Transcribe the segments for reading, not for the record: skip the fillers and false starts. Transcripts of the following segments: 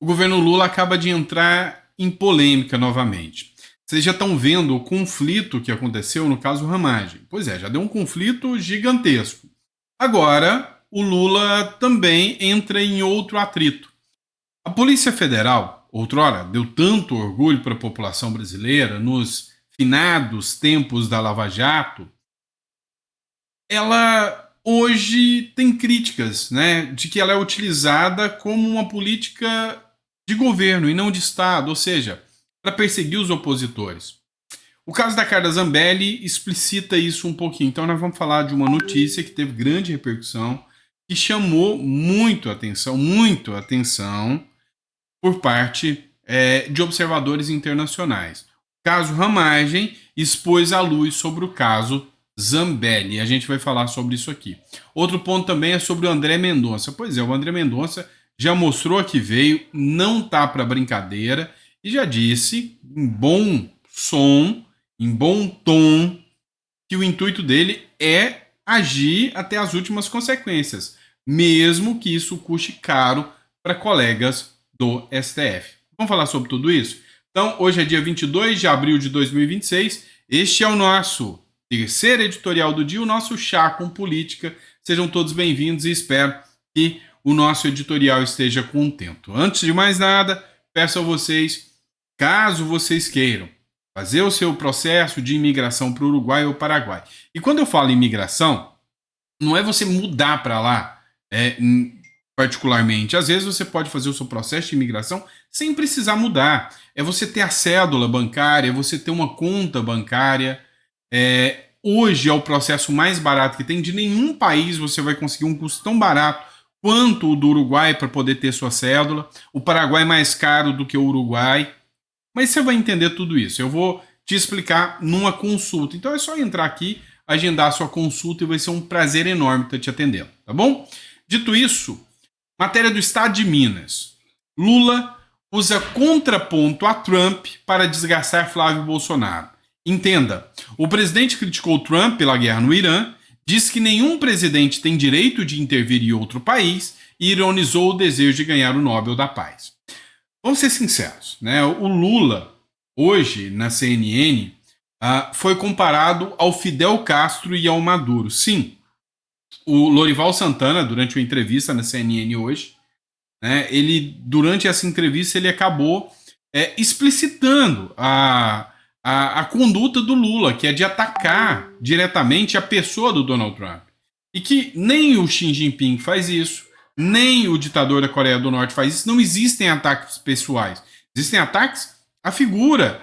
o governo Lula acaba de entrar em polêmica novamente. Vocês já estão vendo o conflito que aconteceu no caso Ramagem. Pois é, já deu um conflito gigantesco. Agora, o Lula também entra em outro atrito. A Polícia Federal, outrora, deu tanto orgulho para a população brasileira nos finados tempos da Lava Jato, ela hoje tem críticas, né, de que ela é utilizada como uma política de governo e não de Estado, ou seja, para perseguir os opositores. O caso da Carla Zambelli explicita isso um pouquinho. Então nós vamos falar de uma notícia que teve grande repercussão, que chamou muito atenção por parte de observadores internacionais. O caso Ramagem expôs a luz sobre o caso Zambelli. A gente vai falar sobre isso aqui. Outro ponto também é sobre o André Mendonça. Pois é, o André Mendonça já mostrou que veio, não tá para brincadeira e já disse, em bom som, em bom tom, que o intuito dele é agir até as últimas consequências, mesmo que isso custe caro para colegas do STF. Vamos falar sobre tudo isso? Então, hoje é dia 22 de abril de 2026. Este é o nosso terceiro editorial do dia, o nosso Chá com Política. Sejam todos bem-vindos e espero que o nosso editorial esteja contento. Antes de mais nada, peço a vocês, caso vocês queiram fazer o seu processo de imigração para o Uruguai ou Paraguai. E quando eu falo imigração, não é você mudar para lá, particularmente. Às vezes você pode fazer o seu processo de imigração sem precisar mudar. É você ter a cédula bancária, é você ter uma conta bancária. Hoje é o processo mais barato que tem. De nenhum país você vai conseguir um custo tão barato quanto o do Uruguai para poder ter sua cédula. O Paraguai é mais caro do que o Uruguai. Mas você vai entender tudo isso. Eu vou te explicar numa consulta. Então é só entrar aqui, agendar a sua consulta e vai ser um prazer enorme estar te atendendo, tá bom? Dito isso, matéria do Estado de Minas. Lula usa contraponto a Trump para desgastar Flávio Bolsonaro. Entenda, o presidente criticou Trump pela guerra no Irã, disse que nenhum presidente tem direito de intervir em outro país e ironizou o desejo de ganhar o Nobel da Paz. Vamos ser sinceros, né? O Lula, hoje, na CNN, foi comparado ao Fidel Castro e ao Maduro. Sim, o Lorival Santana, durante uma entrevista na CNN hoje, né, durante essa entrevista, ele acabou explicitando a conduta do Lula, que é de atacar diretamente a pessoa do Donald Trump. E que nem o Xi Jinping faz isso, nem o ditador da Coreia do Norte faz isso. Não existem ataques pessoais. Existem ataques à figura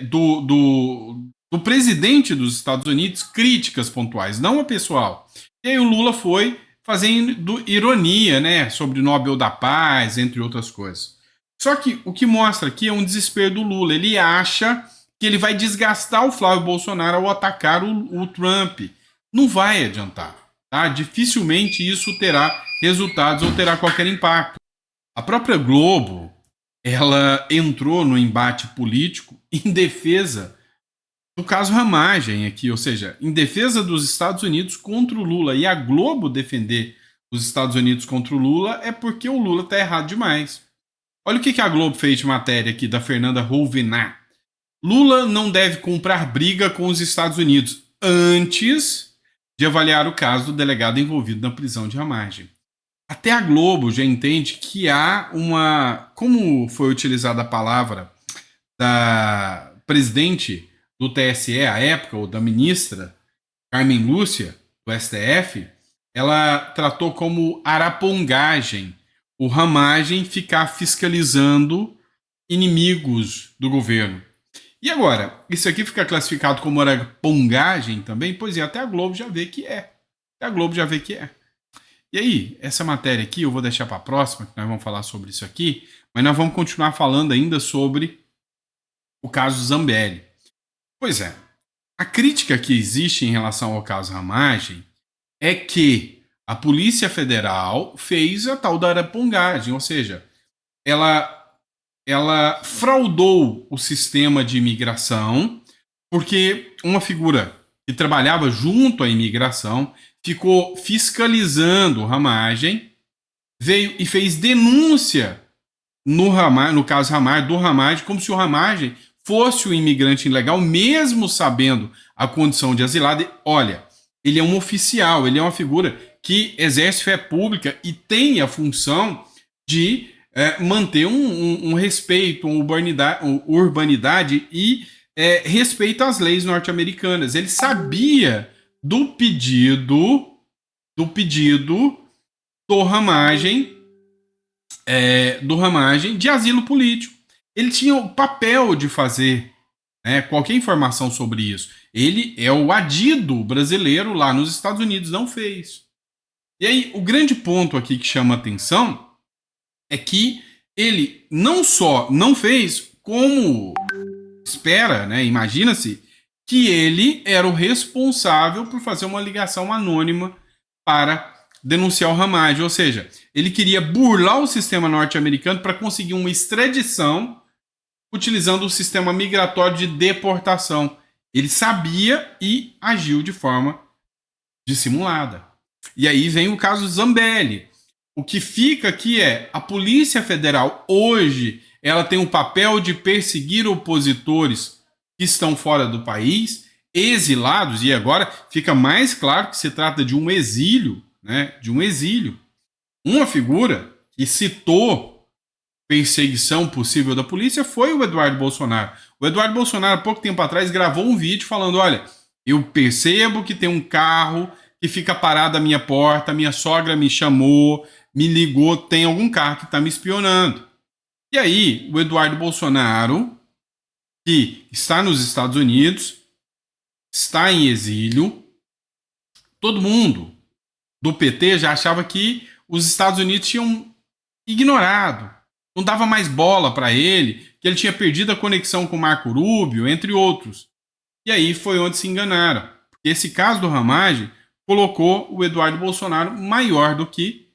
do presidente dos Estados Unidos, críticas pontuais, não a pessoal. E aí o Lula foi fazendo ironia, né, sobre o Nobel da Paz, entre outras coisas. Só que o que mostra aqui é um desespero do Lula. Ele acha que ele vai desgastar o Flávio Bolsonaro ao atacar o Trump. Não vai adiantar. Tá? Dificilmente isso terá resultados ou terá qualquer impacto. A própria Globo, ela entrou no embate político em defesa do caso Ramagem aqui, ou seja, em defesa dos Estados Unidos contra o Lula. E a Globo defender os Estados Unidos contra o Lula é porque o Lula está errado demais. Olha o que a Globo fez de matéria aqui da Fernanda Rouvenat. Lula não deve comprar briga com os Estados Unidos antes de avaliar o caso do delegado envolvido na prisão de Ramagem. Até a Globo já entende que há uma... Como foi utilizada a palavra da presidente do TSE à época, ou da ministra Carmen Lúcia, do STF, ela tratou como arapongagem o Ramagem ficar fiscalizando inimigos do governo. E agora, isso aqui fica classificado como arapongagem também? Pois é, até a Globo já vê que é. Até a Globo já vê que é. E aí, essa matéria aqui eu vou deixar para a próxima, que nós vamos falar sobre isso aqui, mas nós vamos continuar falando ainda sobre o caso Zambelli. Pois é, a crítica que existe em relação ao caso Ramagem é que a Polícia Federal fez a tal da arapongagem, ou seja, ela fraudou o sistema de imigração, porque uma figura que trabalhava junto à imigração ficou fiscalizando Ramagem, veio e fez denúncia no caso do Ramagem, como se o Ramagem fosse o imigrante ilegal, mesmo sabendo a condição de asilado. Olha, ele é um oficial, ele é uma figura que exerce fé pública e tem a função de manter um respeito, uma urbanidade e respeito às leis norte-americanas. Ele sabia do pedido do Ramagem de asilo político. Ele tinha o papel de fazer qualquer informação sobre isso. Ele é o adido brasileiro lá nos Estados Unidos, não fez. E aí, o grande ponto aqui que chama atenção é que ele não só não fez, como espera, imagina-se, que ele era o responsável por fazer uma ligação anônima para denunciar o Ramagem. Ou seja, ele queria burlar o sistema norte-americano para conseguir uma extradição utilizando o sistema migratório de deportação. Ele sabia e agiu de forma dissimulada. E aí vem o caso Zambelli. O que fica aqui é a Polícia Federal hoje ela tem o papel de perseguir opositores que estão fora do país, exilados, e agora fica mais claro que se trata de um exílio, de um exílio. Uma figura que citou perseguição possível da polícia foi o Eduardo Bolsonaro. O Eduardo Bolsonaro, há pouco tempo atrás, gravou um vídeo falando: olha, eu percebo que tem um carro que fica parado à minha porta, minha sogra me chamou, me ligou, tem algum carro que está me espionando. E aí, o Eduardo Bolsonaro, que está nos Estados Unidos, está em exílio, todo mundo do PT já achava que os Estados Unidos tinham ignorado, não dava mais bola para ele, que ele tinha perdido a conexão com o Marco Rubio, entre outros. E aí foi onde se enganaram. Esse caso do Ramagem colocou o Eduardo Bolsonaro maior do que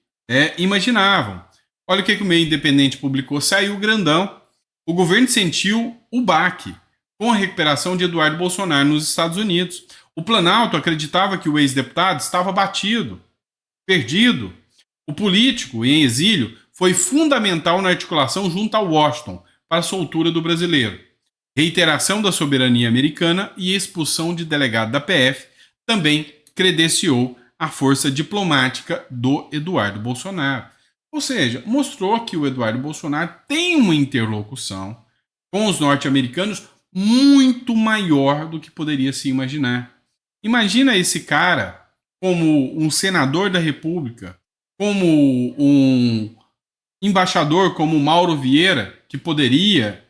imaginavam. Olha o que o meio independente publicou, saiu grandão. O governo sentiu o baque com a recuperação de Eduardo Bolsonaro nos Estados Unidos. O Planalto acreditava que o ex-deputado estava batido, perdido. O político em exílio foi fundamental na articulação junto a Washington para a soltura do brasileiro. Reiteração da soberania americana e expulsão de delegado da PF também credenciou a força diplomática do Eduardo Bolsonaro. Ou seja, mostrou que o Eduardo Bolsonaro tem uma interlocução com os norte-americanos muito maior do que poderia se imaginar. Imagina esse cara como um senador da República, como um embaixador como Mauro Vieira, que poderia,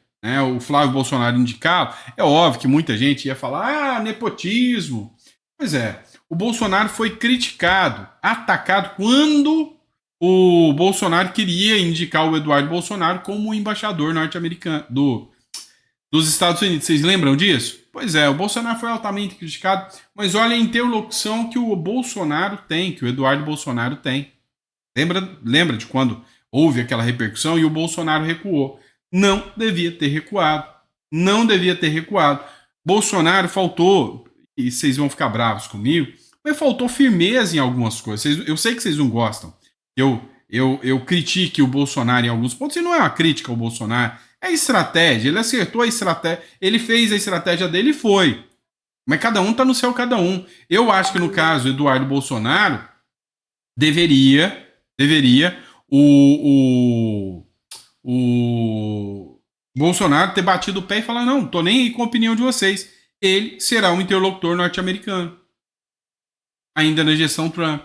o Flávio Bolsonaro indicá-lo. É óbvio que muita gente ia falar, nepotismo. Pois é, o Bolsonaro foi criticado, atacado, quando o Bolsonaro queria indicar o Eduardo Bolsonaro como embaixador norte-americano dos Estados Unidos. Vocês lembram disso? Pois é, o Bolsonaro foi altamente criticado, mas olha a interlocução que o Bolsonaro tem, que o Eduardo Bolsonaro tem. Lembra de quando houve aquela repercussão e o Bolsonaro recuou? Não devia ter recuado. Não devia ter recuado. Bolsonaro faltou, e vocês vão ficar bravos comigo, mas faltou firmeza em algumas coisas. Eu sei que vocês não gostam. Eu critique o Bolsonaro em alguns pontos, e não é uma crítica ao Bolsonaro, é estratégia. Ele acertou a estratégia, ele fez a estratégia dele e foi. Mas cada um tá no céu, cada um. Eu acho que no caso do Eduardo Bolsonaro, deveria o Bolsonaro ter batido o pé e falar: não, tô nem aí com a opinião de vocês. Ele será um interlocutor norte-americano, ainda na gestão Trump.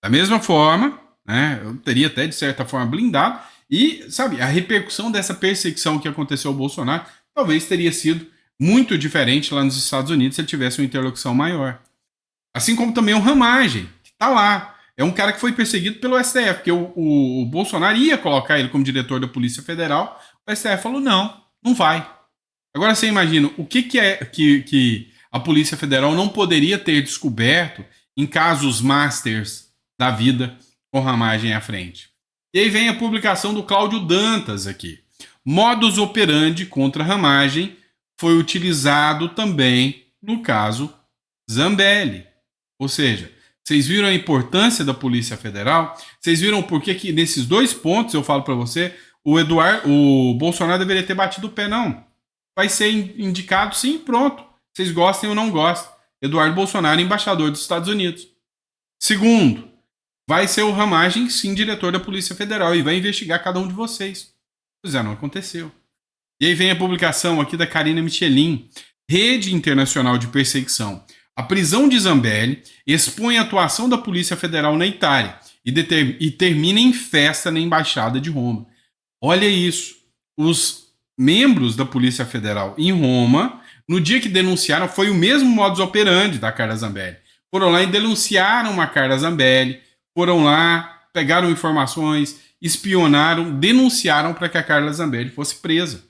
Da mesma forma, eu teria até de certa forma blindado, e sabe, a repercussão dessa perseguição que aconteceu ao Bolsonaro talvez teria sido muito diferente lá nos Estados Unidos se ele tivesse uma interlocução maior. Assim como também o Ramagem, que está lá. É um cara que foi perseguido pelo STF, porque o Bolsonaro ia colocar ele como diretor da Polícia Federal. O STF falou: não vai. Agora você imagina o que é que a Polícia Federal não poderia ter descoberto em casos masters da vida com Ramagem à frente. E aí vem a publicação do Cláudio Dantas aqui. Modus operandi contra Ramagem foi utilizado também no caso Zambelli. Ou seja, vocês viram a importância da Polícia Federal? Vocês viram por que nesses dois pontos, eu falo para você, o Bolsonaro deveria ter batido o pé, não. Vai ser indicado, sim, pronto. Vocês gostem ou não gostem. Eduardo Bolsonaro, embaixador dos Estados Unidos. Segundo, vai ser o Ramagem, sim, diretor da Polícia Federal e vai investigar cada um de vocês. Pois é, não aconteceu. E aí vem a publicação aqui da Karina Michelin, Rede Internacional de Perseguição. A prisão de Zambelli expõe a atuação da Polícia Federal na Itália e termina em festa na Embaixada de Roma. Olha isso. Os membros da Polícia Federal em Roma, no dia que denunciaram, foi o mesmo modus operandi da Carla Zambelli. Foram lá e denunciaram a Carla Zambelli, foram lá, pegaram informações, espionaram, denunciaram para que a Carla Zambelli fosse presa.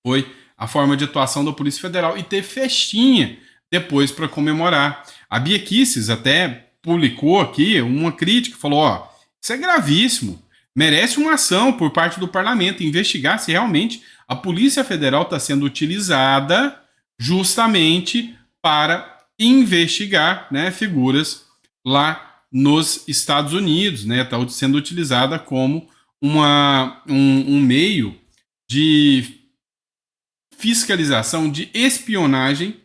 Foi a forma de atuação da Polícia Federal e ter festinha depois para comemorar. A Bia Kicis até publicou aqui uma crítica, falou, ó, isso é gravíssimo, merece uma ação por parte do parlamento, investigar se realmente a Polícia Federal está sendo utilizada justamente para investigar, né, figuras lá nos Estados Unidos, né, está sendo utilizada como um meio de fiscalização, de espionagem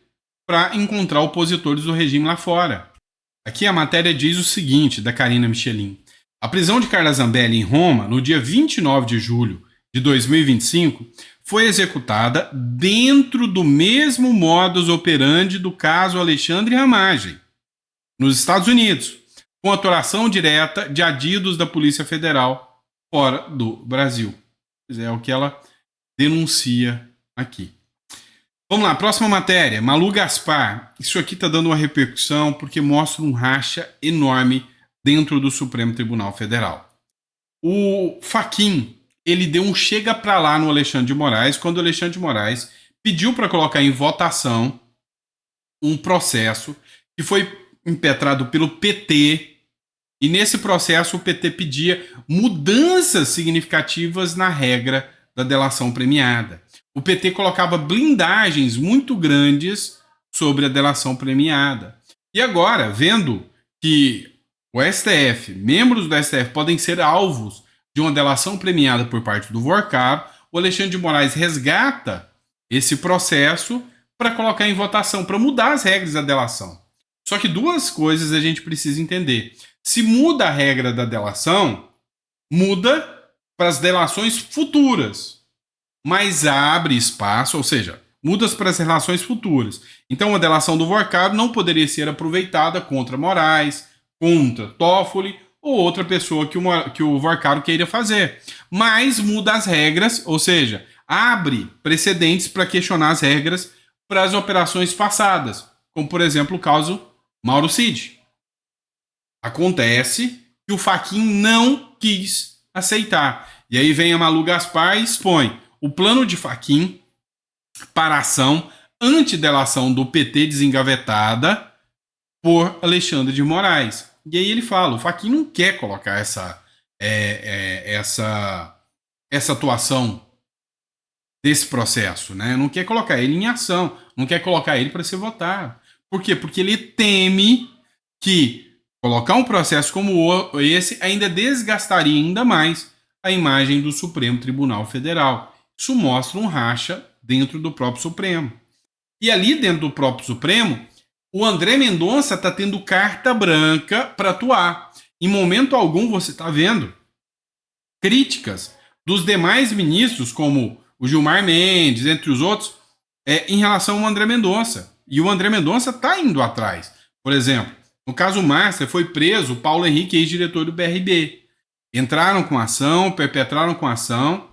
para encontrar opositores do regime lá fora. Aqui a matéria diz o seguinte, da Karina Michelin. A prisão de Carla Zambelli em Roma, no dia 29 de julho de 2025, foi executada dentro do mesmo modus operandi do caso Alexandre Ramagem, nos Estados Unidos, com atuação direta de adidos da Polícia Federal fora do Brasil. É o que ela denuncia aqui. Vamos lá, próxima matéria. Malu Gaspar. Isso aqui está dando uma repercussão porque mostra um racha enorme dentro do Supremo Tribunal Federal. O Fachin, ele deu um chega para lá no Alexandre de Moraes, quando o Alexandre de Moraes pediu para colocar em votação um processo que foi impetrado pelo PT, e nesse processo o PT pedia mudanças significativas na regra da delação premiada. O PT colocava blindagens muito grandes sobre a delação premiada. E agora, vendo que o STF, membros do STF podem ser alvos de uma delação premiada por parte do Vorcaro, o Alexandre de Moraes resgata esse processo para colocar em votação, para mudar as regras da delação. Só que duas coisas a gente precisa entender. Se muda a regra da delação, muda para as delações futuras, mas abre espaço, ou seja, muda para as relações futuras. Então, a delação do Vorcaro não poderia ser aproveitada contra Moraes, contra Toffoli ou outra pessoa que o Vorcaro queira fazer. Mas muda as regras, ou seja, abre precedentes para questionar as regras para as operações passadas, como, por exemplo, o caso Mauro Cid. Acontece que o Fachin não quis aceitar. E aí vem a Malu Gaspar e expõe o plano de Fachin para a ação antidelação do PT desengavetada por Alexandre de Moraes. E aí ele fala, o Fachin não quer colocar essa atuação desse processo, né? Não quer colocar ele em ação, não quer colocar ele para ser votado. Por quê? Porque ele teme que colocar um processo como esse ainda desgastaria ainda mais a imagem do Supremo Tribunal Federal. Isso mostra um racha dentro do próprio Supremo. E ali dentro do próprio Supremo, o André Mendonça está tendo carta branca para atuar. Em momento algum você está vendo críticas dos demais ministros, como o Gilmar Mendes, entre os outros, em relação ao André Mendonça. E o André Mendonça está indo atrás. Por exemplo, no caso Master, foi preso o Paulo Henrique, ex-diretor do BRB. Entraram com ação, perpetraram com ação.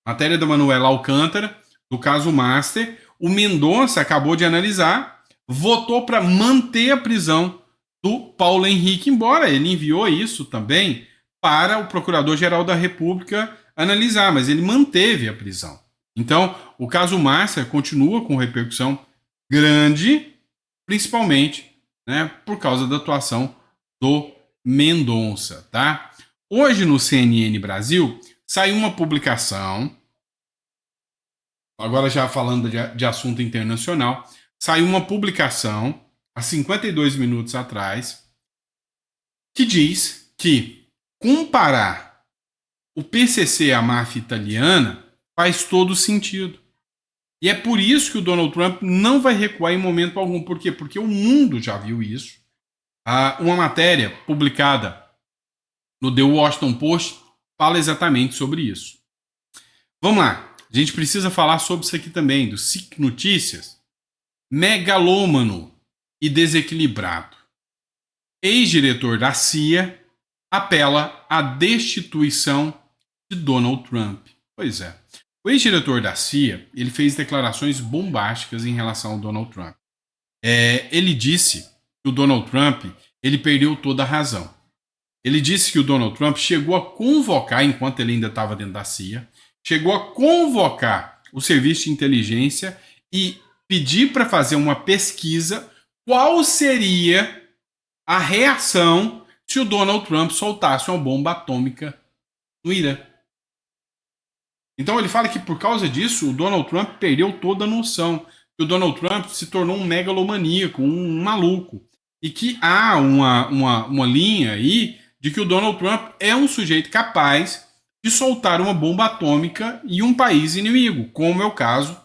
Matéria da Manuela Alcântara, do caso Master. O Mendonça acabou de analisar, votou para manter a prisão do Paulo Henrique, embora ele enviou isso também para o Procurador-Geral da República analisar, mas ele manteve a prisão. Então, o caso Master continua com repercussão grande, principalmente, né, por causa da atuação do Mendonça, tá? Hoje no CNN Brasil saiu uma publicação, agora já falando de assunto internacional, saiu uma publicação há 52 minutos atrás que diz que comparar o PCC, a máfia italiana, faz todo sentido. E é por isso que o Donald Trump não vai recuar em momento algum. Por quê? Porque o mundo já viu isso. Uma matéria publicada no The Washington Post fala exatamente sobre isso. Vamos lá. A gente precisa falar sobre isso aqui também, do SIC Notícias. Megalômano e desequilibrado. Ex-diretor da CIA apela à destituição de Donald Trump. Pois é. O ex-diretor da CIA, ele fez declarações bombásticas em relação ao Donald Trump. Ele disse que o Donald Trump, ele perdeu toda a razão. Ele disse que o Donald Trump chegou a convocar, enquanto ele ainda estava dentro da CIA, chegou a convocar o serviço de inteligência e pedir para fazer uma pesquisa qual seria a reação se o Donald Trump soltasse uma bomba atômica no Irã. Então ele fala que por causa disso o Donald Trump perdeu toda a noção, que o Donald Trump se tornou um megalomaníaco, um maluco, e que há uma linha aí de que o Donald Trump é um sujeito capaz de soltar uma bomba atômica em um país inimigo, como é o caso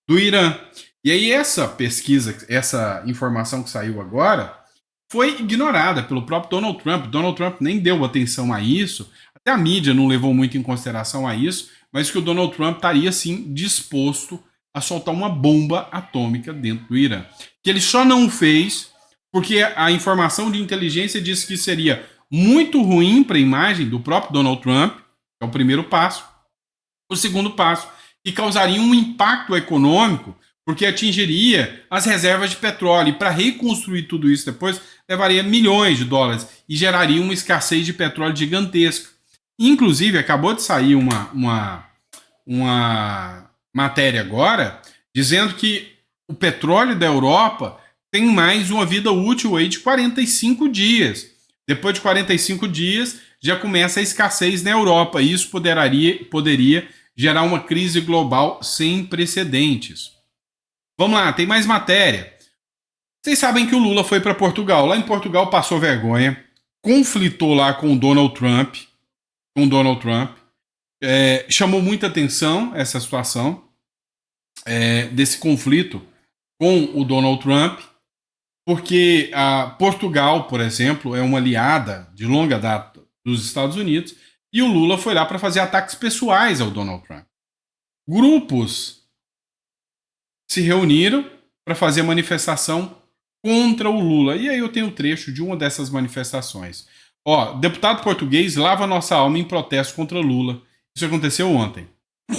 do Irã. E aí essa pesquisa, essa informação que saiu agora, foi ignorada pelo próprio Donald Trump. Donald Trump nem deu atenção a isso, até a mídia não levou muito em consideração a isso, mas que o Donald Trump estaria, sim, disposto a soltar uma bomba atômica dentro do Irã. Que ele só não fez porque a informação de inteligência disse que seria muito ruim para a imagem do próprio Donald Trump, que é o primeiro passo. O segundo passo, que causaria um impacto econômico, porque atingiria as reservas de petróleo. E para reconstruir tudo isso depois, levaria milhões de dólares e geraria uma escassez de petróleo gigantesca. Inclusive, acabou de sair uma matéria agora dizendo que o petróleo da Europa tem mais uma vida útil aí de 45 dias. Depois de 45 dias, já começa a escassez na Europa. E isso poderia gerar uma crise global sem precedentes. Vamos lá, tem mais matéria. Vocês sabem que o Lula foi para Portugal. Lá em Portugal passou vergonha, conflitou lá com o Donald Trump. Chamou muita atenção essa situação desse conflito com o Donald Trump, porque Portugal, por exemplo, é uma aliada de longa data dos Estados Unidos, e o Lula foi lá para fazer ataques pessoais ao Donald Trump. Grupos se reuniram para fazer manifestação contra o Lula. E aí eu tenho um trecho de uma dessas manifestações. Deputado português lava nossa alma em protesto contra Lula. Isso aconteceu ontem.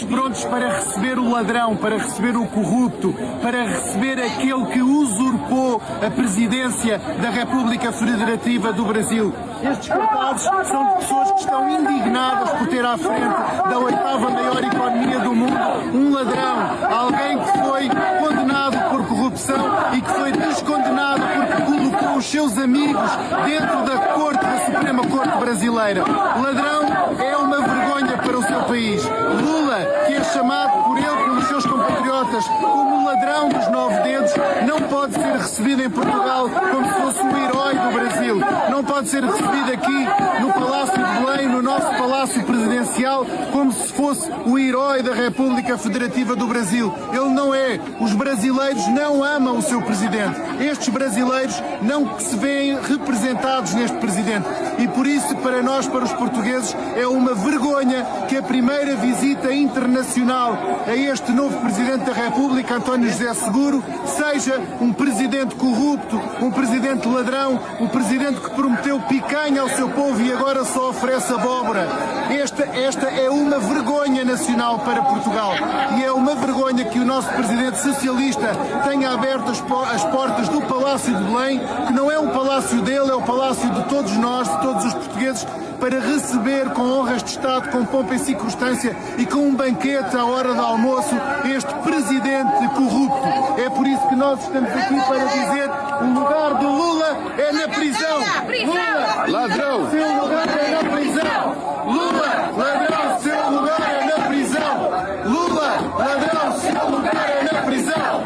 Prontos para receber o ladrão, para receber o corrupto, para receber aquele que usurpou a presidência da República Federativa do Brasil. Estes cartazes são de pessoas que estão indignadas por ter à frente da oitava maior economia do mundo um ladrão, alguém que foi condenado por corrupção e que foi descondenado porque colocou os seus amigos dentro da Suprema Corte Brasileira. O ladrão é uma vergonha para o seu país. Lula, que é chamado por ele, pelos seus compatriotas, como o ladrão dos 9 dedos, não pode ser recebido em Portugal como se fosse o herói do Brasil. Não pode ser recebido aqui no Palácio de Belém, no nosso Palácio Presidencial, como se fosse o herói da República Federativa do Brasil. Ele não é. Os brasileiros não amam o seu presidente. Estes brasileiros não se veem representados neste presidente. E por isso, para nós, para os portugueses, é uma vergonha que a primeira visita internacional a este novo Presidente da República, António José Seguro, seja um presidente corrupto, um presidente ladrão, um presidente que prometeu picanha ao seu povo e agora só oferece abóbora. Esta é uma vergonha nacional para Portugal e é uma vergonha que o nosso Presidente socialista tenha aberto as portas do Palácio de Belém, que não é um palácio dele, é o palácio de todos nós, de todos os portugueses, para receber com honras de Estado, com pompa e circunstância e com um banquete à hora do almoço este presidente corrupto. É por isso que nós estamos aqui para dizer: o lugar do Lula é na prisão. Lula, ladrão, seu lugar é na prisão. Lula, ladrão, seu lugar é na prisão. Lula, ladrão, seu lugar é na prisão.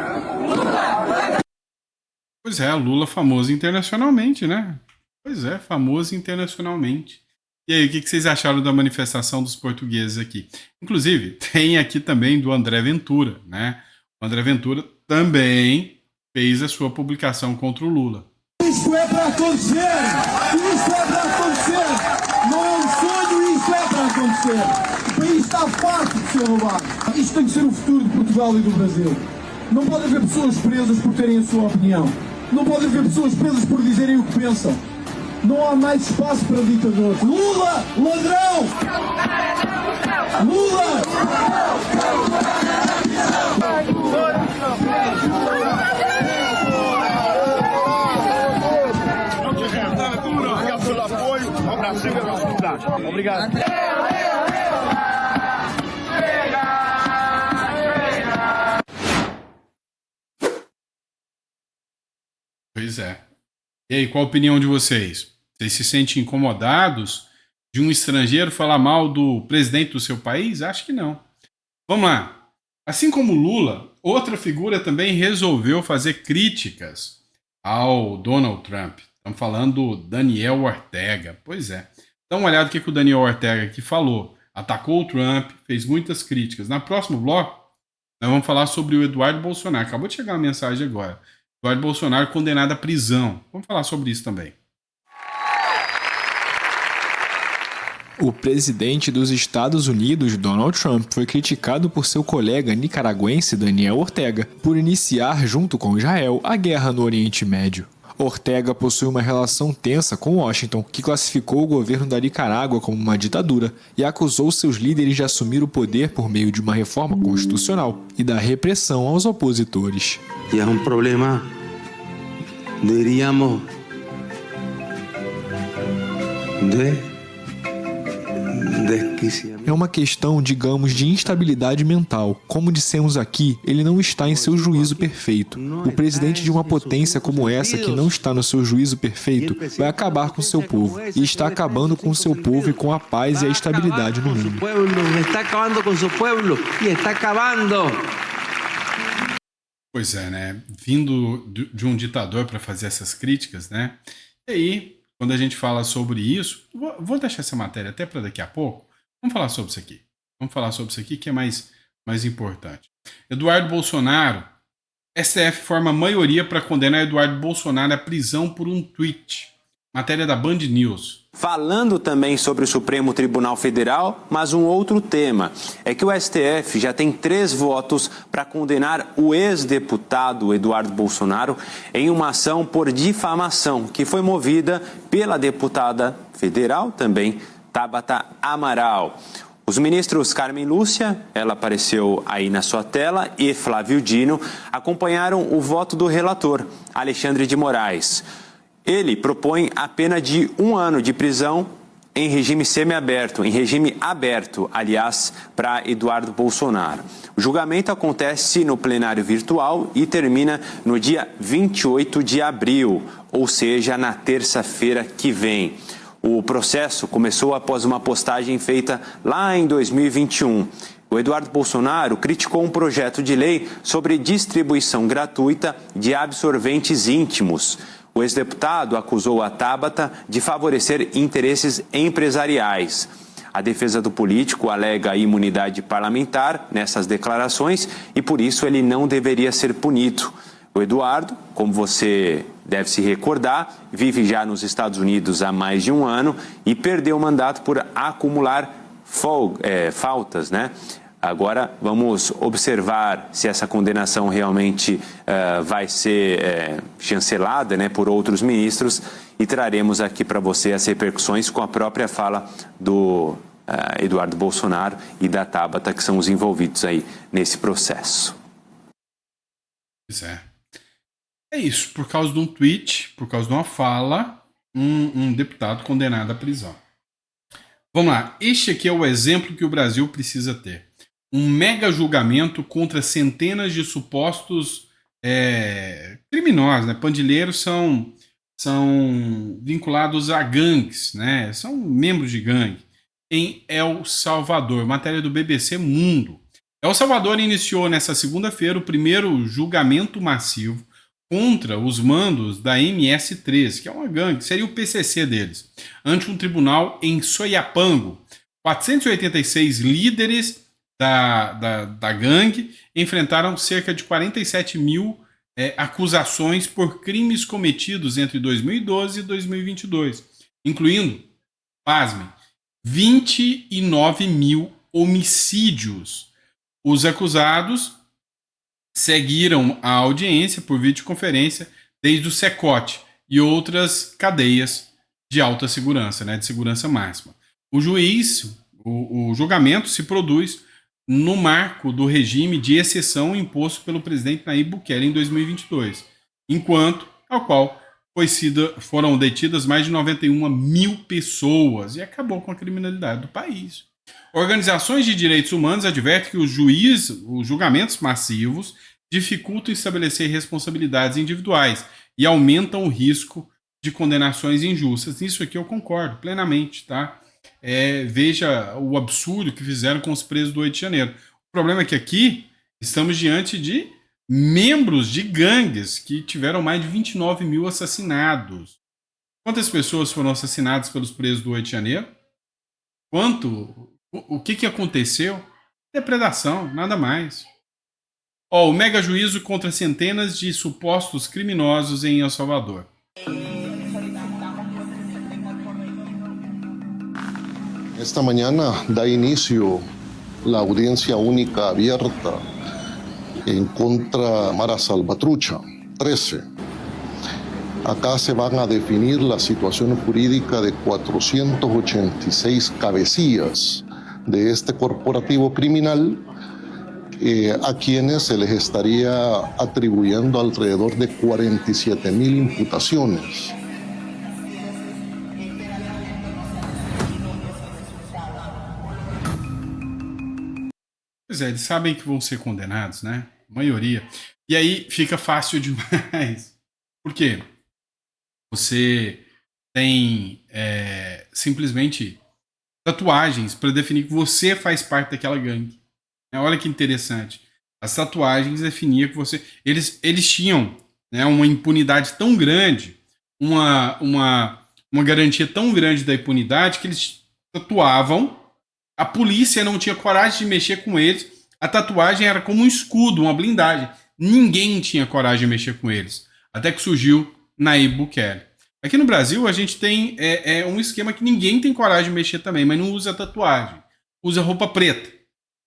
Lula. Pois é, Lula famoso internacionalmente, né? Pois é, famoso internacionalmente. E aí, o que vocês acharam da manifestação dos portugueses aqui? Inclusive, tem aqui também do André Ventura, né? O André Ventura também fez a sua publicação contra o Lula. Isto é para acontecer! Isto é para acontecer! Não é um sonho, isto é para acontecer! O país está farto de ser roubado. Isto tem que ser o futuro de Portugal e do Brasil. Não pode haver pessoas presas por terem a sua opinião. Não pode haver pessoas presas por dizerem o que pensam. Não há mais espaço para ditadores. Lula, ladrão! Lula! Pelo apoio ao Brasil e à nossa unidade. Obrigado. Pois é. E aí, qual a opinião de vocês? Vocês se sentem incomodados de um estrangeiro falar mal do presidente do seu país? Acho que não. Vamos lá. Assim como Lula, outra figura também resolveu fazer críticas ao Donald Trump. Estamos falando do Daniel Ortega. Pois é. Dá uma olhada no que o Daniel Ortega aqui falou. Atacou o Trump, fez muitas críticas. No próximo bloco, nós vamos falar sobre o Eduardo Bolsonaro. Acabou de chegar uma mensagem agora. Eduardo Bolsonaro condenado à prisão. Vamos falar sobre isso também. O presidente dos Estados Unidos, Donald Trump, foi criticado por seu colega nicaragüense Daniel Ortega por iniciar, junto com Israel, a guerra no Oriente Médio. Ortega possui uma relação tensa com Washington, que classificou o governo da Nicarágua como uma ditadura e acusou seus líderes de assumir o poder por meio de uma reforma constitucional e da repressão aos opositores. E é um problema, diríamos, É uma questão, digamos, de instabilidade mental. Como dissemos aqui, ele não está em seu juízo perfeito. O presidente de uma potência como essa, que não está no seu juízo perfeito, vai acabar com seu povo. E está acabando com seu povo e com a paz e a estabilidade no mundo. Está acabando com seu povo e está acabando. Pois é, né? Vindo de um ditador para fazer essas críticas, né? E aí, quando a gente fala sobre isso, vou deixar essa matéria até para daqui a pouco. Vamos falar sobre isso aqui. Vamos falar sobre isso aqui que é mais importante. Eduardo Bolsonaro, STF forma maioria para condenar Eduardo Bolsonaro à prisão por um tweet. Matéria da Band News. Falando também sobre o Supremo Tribunal Federal, mas um outro tema é que o STF já tem 3 votos para condenar o ex-deputado Eduardo Bolsonaro em uma ação por difamação que foi movida pela deputada federal também, Tabata Amaral. Os ministros Carmen Lúcia, ela apareceu aí na sua tela, e Flávio Dino acompanharam o voto do relator, Alexandre de Moraes. Ele propõe a pena de 1 ano de prisão em regime semiaberto, em regime aberto, aliás, para Eduardo Bolsonaro. O julgamento acontece no plenário virtual e termina no dia 28 de abril, ou seja, na terça-feira que vem. O processo começou após uma postagem feita lá em 2021. O Eduardo Bolsonaro criticou um projeto de lei sobre distribuição gratuita de absorventes íntimos. O ex-deputado acusou a Tabata de favorecer interesses empresariais. A defesa do político alega imunidade parlamentar nessas declarações e, por isso, ele não deveria ser punido. O Eduardo, como você deve se recordar, vive já nos Estados Unidos há mais de 1 ano e perdeu o mandato por acumular faltas, né? Agora vamos observar se essa condenação realmente vai ser chancelada, né, por outros ministros, e traremos aqui para você as repercussões com a própria fala do Eduardo Bolsonaro e da Tabata, que são os envolvidos aí nesse processo. Pois é. É isso, por causa de um tweet, por causa de uma fala, um deputado condenado à prisão. Vamos lá, este aqui é o exemplo que o Brasil precisa ter. Um mega julgamento contra centenas de supostos criminosos, né? Pandilheiros são vinculados a gangues, né? São membros de gangue, em El Salvador. Matéria do BBC Mundo. El Salvador iniciou nesta segunda-feira o primeiro julgamento massivo contra os mandos da MS-13, que é uma gangue, que seria o PCC deles, ante um tribunal em Soyapango. 486 líderes da gangue enfrentaram cerca de 47 mil acusações por crimes cometidos entre 2012 e 2022, incluindo, pasmem, 29 mil homicídios. Os acusados seguiram a audiência por videoconferência desde o Secote e outras cadeias de alta segurança, de segurança máxima. O julgamento se produz no marco do regime de exceção imposto pelo presidente Nayib Bukele em 2022, ao qual foram detidas mais de 91 mil pessoas e acabou com a criminalidade do país. Organizações de direitos humanos advertem que os julgamentos massivos dificultam estabelecer responsabilidades individuais e aumentam o risco de condenações injustas. Isso aqui eu concordo plenamente, tá? Veja o absurdo que fizeram com os presos do 8 de janeiro. O problema é que aqui estamos diante de membros de gangues que tiveram mais de 29 mil assassinados. Quantas pessoas foram assassinadas pelos presos do 8 de janeiro? O que aconteceu? Depredação, nada mais. O mega juízo contra centenas de supostos criminosos em El Salvador. Esta mañana da inicio la audiencia única abierta en contra Mara Salvatrucha, 13. Acá se van a definir la situación jurídica de 486 cabecillas de este corporativo criminal, a quienes se les estaría atribuyendo alrededor de 47.000 imputaciones. Pois é, eles sabem que vão ser condenados, né? A maioria. E aí fica fácil demais. Por quê? Você tem simplesmente tatuagens para definir que você faz parte daquela gangue. Olha que interessante. As tatuagens definiam que você... Eles tinham, uma impunidade tão grande, uma garantia tão grande da impunidade que eles tatuavam. A polícia não tinha coragem de mexer com eles. A tatuagem era como um escudo, uma blindagem. Ninguém tinha coragem de mexer com eles. Até que surgiu Nayib Bukele. Aqui no Brasil, a gente tem um esquema que ninguém tem coragem de mexer também, mas não usa tatuagem. Usa roupa preta.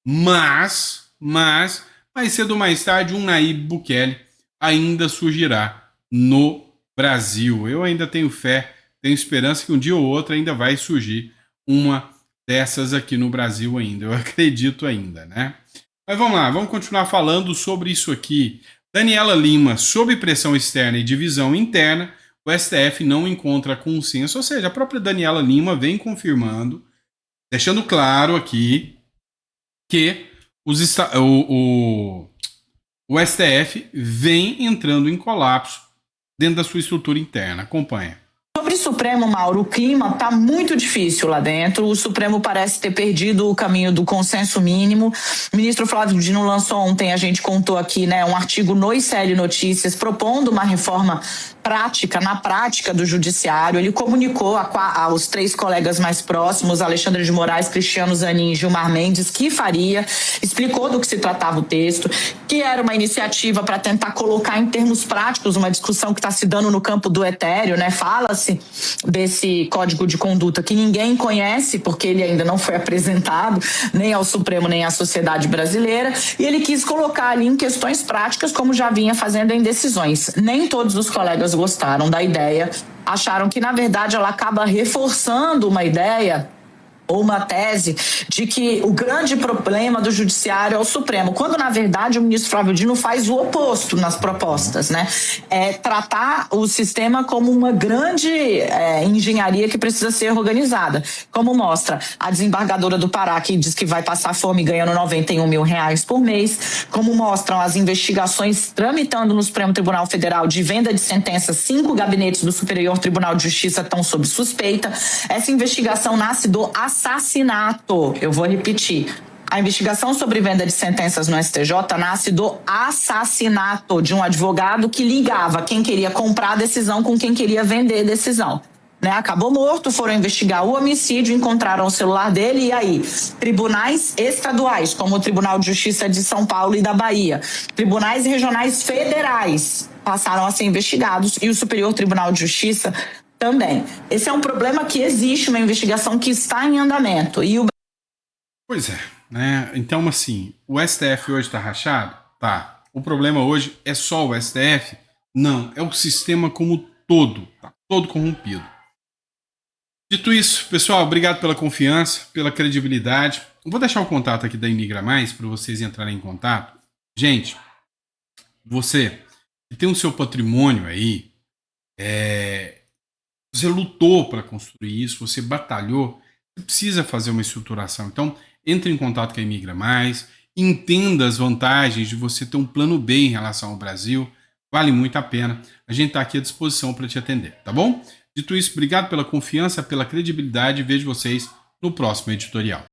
Mas, mais cedo ou mais tarde, um Nayib Bukele ainda surgirá no Brasil. Eu ainda tenho fé, tenho esperança que um dia ou outro ainda vai surgir uma dessas aqui no Brasil ainda. Eu acredito ainda, né? Mas vamos lá, vamos continuar falando sobre isso aqui. Daniela Lima, sob pressão externa e divisão interna, o STF não encontra consenso. Ou seja, a própria Daniela Lima vem confirmando, deixando claro aqui, que o STF vem entrando em colapso dentro da sua estrutura interna. Acompanha. Sobre o Supremo, Mauro, o clima está muito difícil lá dentro. O Supremo parece ter perdido o caminho do consenso mínimo. O ministro Flávio Dino lançou ontem, a gente contou aqui, um artigo no ICL Notícias propondo uma reforma na prática do judiciário. Ele comunicou aos 3 colegas mais próximos, Alexandre de Moraes, Cristiano Zanin e Gilmar Mendes, que faria, explicou do que se tratava o texto, que era uma iniciativa para tentar colocar em termos práticos uma discussão que está se dando no campo do etéreo, Fala-se desse código de conduta que ninguém conhece, porque ele ainda não foi apresentado nem ao Supremo nem à sociedade brasileira, e ele quis colocar ali em questões práticas, como já vinha fazendo em decisões. Nem todos os colegas gostaram da ideia, acharam que, na verdade, ela acaba reforçando uma ideia ou uma tese de que o grande problema do judiciário é o Supremo, quando, na verdade, o ministro Flávio Dino faz o oposto nas propostas, É tratar o sistema como uma grande engenharia que precisa ser organizada, como mostra a desembargadora do Pará, que diz que vai passar fome ganhando R$91 mil por mês, como mostram as investigações tramitando no Supremo Tribunal Federal de venda de sentenças. 5 gabinetes do Superior Tribunal de Justiça estão sob suspeita. Essa investigação nasce do assassinato, eu vou repetir, A investigação sobre venda de sentenças no STJ nasce do assassinato de um advogado que ligava quem queria comprar a decisão com quem queria vender a decisão. Né? Acabou morto, foram investigar o homicídio, encontraram o celular dele e aí tribunais estaduais, como o Tribunal de Justiça de São Paulo e da Bahia, tribunais regionais federais passaram a ser investigados e o Superior Tribunal de Justiça também. Esse é um problema que existe, uma investigação que está em andamento. Pois é, né? Então, assim, o STF hoje está rachado? Tá. O problema hoje é só o STF? Não, é o sistema como todo, tá todo corrompido. Dito isso, pessoal, obrigado pela confiança, pela credibilidade. Eu vou deixar o contato aqui da Imigra Mais para vocês entrarem em contato. Gente, você que tem o seu patrimônio aí, você lutou para construir isso, você batalhou, você precisa fazer uma estruturação. Então, entre em contato com a Imigra Mais, entenda as vantagens de você ter um plano B em relação ao Brasil, vale muito a pena. A gente está aqui à disposição para te atender, tá bom? Dito isso, obrigado pela confiança, pela credibilidade e vejo vocês no próximo editorial.